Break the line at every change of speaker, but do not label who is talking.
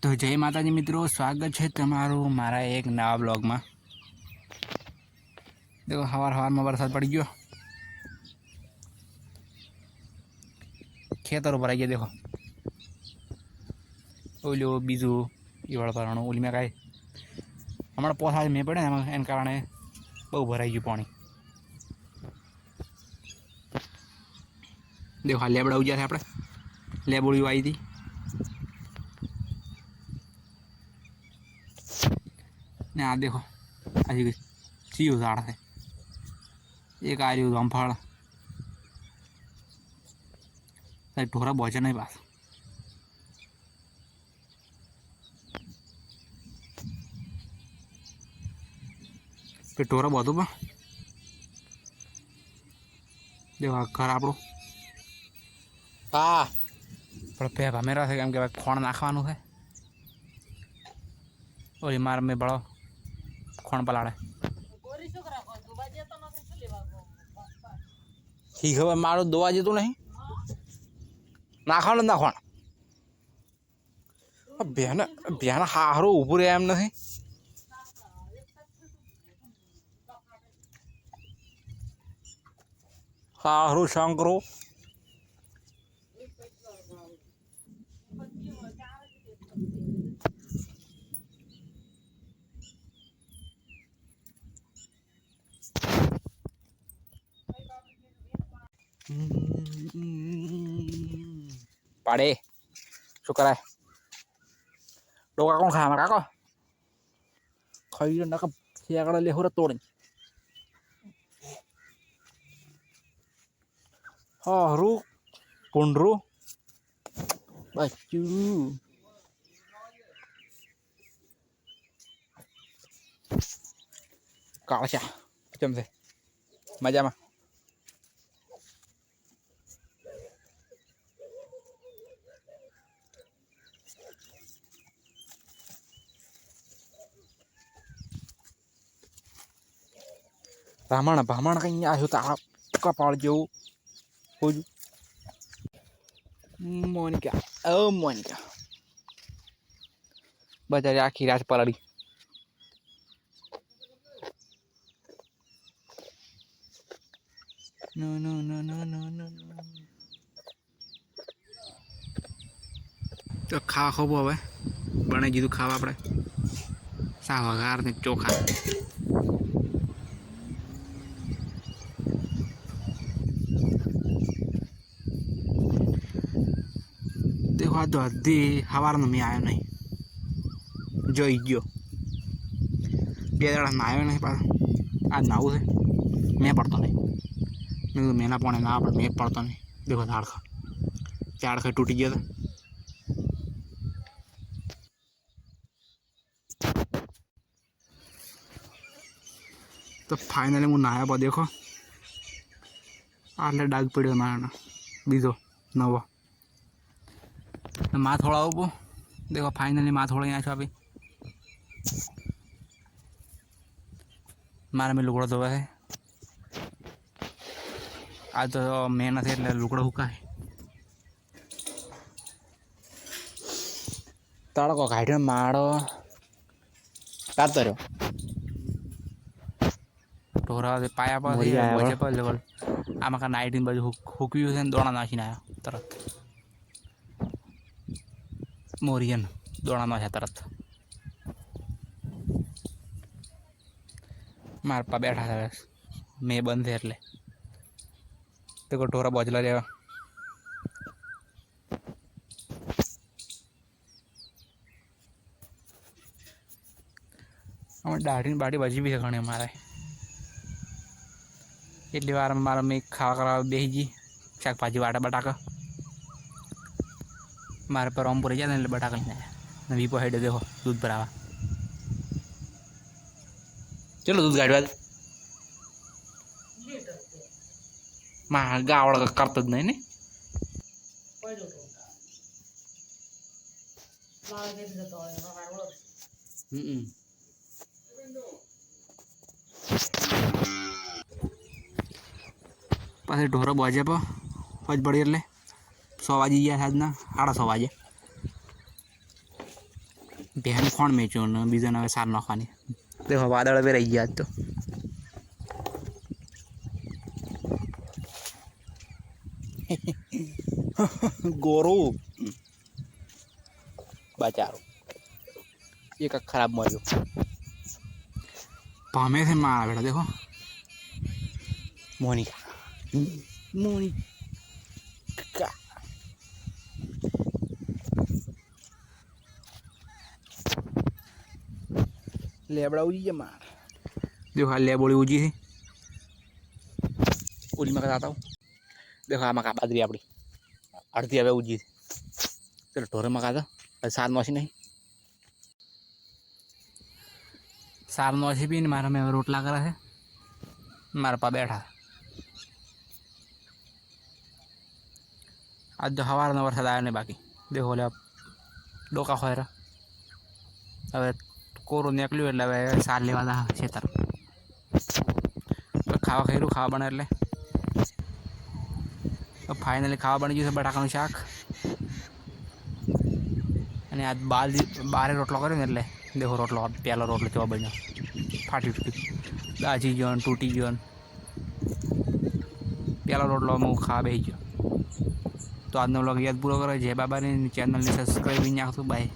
तो जय माताजी मित्रों, स्वागत है तमारू मारा एक नवा ब्लॉग में। देखो हवार हवार में वरसाद पड़ गयो, खेतर भराई गया। देखो ओलो बीजू ईवड़ भरणु ओली में काई हमारा पोसा में पड़े एन कारण बहु भराई गયું पानी। देखो आ लेबड़ा उज्या थे अपने लेबोड़ी आई थी ने आ देखो आज चीयू झाड़ है एक आ रही जामफाड़ ढोरा बचे नहीं पास पे ढोरा बहुत पा देखो घर आप
हाँ
પણ પેભા મેરા છે કેમ કે ખોણ નાખવાનું છે ઓલી માર મે બળો ખોણ પલાડે
ठीक है मारो दवा जे तो नहीं नाखा ना खोण बेन बेन हारो ऊपर एम नहीं हारो शंकरो पाड़े शुक्र है डोका कौन खाया हमारा काको खाई ना का छेगड़ा ले हो रहा तोड़ हारू पुंडरू बच्चू काचा चमसे मजा में ब्राह्मण कहीं आयो तारा कपाल जो हो मोनिका ओ मोनिका बजारे आखी रात पलड़ी no no no no no no तो खावा खूब हवे बने दीधुं खावा आपणे सा वघार ने चोखा देखो आ तो अद्धी हवार में आयो नहीं जोई गयो बे दाड़ा नायो नहीं पास आज नाऊ है मैं पड़ता नहीं मैं मेना पौने ना पड़ मैं पड़ता नहीं। देखो झाड़ टूटी गया था तो फाइनली मुझे नहाया पा देखो आटले डाग पड़ो ना बीजो नवो माँ थोड़ा वो देखो फाइनली माँ थोड़ा यहाँ छो अभी मारे में लुगड़ो धोवा है आज तो मेहनत है लुगड़ो हुका है तड़को काढ़ मारो कातर
ढोरा पाया पर बचे पर लेवल आम का 19 बजे हुक्यू से दोड़ा नाखी आया तरत मोरियन दोड़ा नाख्या तरत मार पा बैठा था मैं बंद थे एटले तो ढोरा बचला जाए दाढ़ी बाड़ी बची भी है घणी मारे एटली वार मारा में खावा करा बेही जी शाकभाजी वाटा बटाका मारे पर रामपुर जाए ने बटाका लेने वीपो हेड देखो दूध भरावा चलो दूध गाड़वा गावड़ करत ज नहीं ने पास ढोरा बजे पर फौज पड़ी एट 100 वाजी गया आज ना 6:30 वाजे
બેન કોણ મેચ્યું ને બીજાને હવે સાર નાખવાની. દેખો વાદળ હવે રહી ગયા આજ તો. गोरू बचारो ये का खराब मर पामे से मारा बेटा देखो मोनिका मोनिका लेबड़ा उजी है मार देखो लेबड़ी उजी है उजी मैं बताता हूँ. देखो आ मका बाजरी अपनी अर्धी हमें उजी थी. चलो ढोरे मका दो सार नौसी नहीं सार नौसी भी मारा मैं रोटला करा है मारा पा बैठा. आज जो हवा ना वरसाद आया नहीं बाकी देखो ले डोका खोरा હવે કોરો નીકળ્યું એટલે હવે સાર લેવા દા ખેતર ખાવા ખાઈ ખાવા બને એટલે फाइनली खावा बनी गई बटाकाનું શાક અને આ બારે રોટલો કર્યો ને એટલે દેખો રોટલો પહેલો રોટલો કેવો બન્યો ફાટી તૂટી દાજી ગયો ને તૂટી ગયો ને પહેલો રોટલો હું ખાવા બેસી ગયો. તો આજનો વ્લોગ યાદ પૂરો કરો. જય બાબાની ચેનલને સબસ્ક્રાઈબ નાખતું. બાય.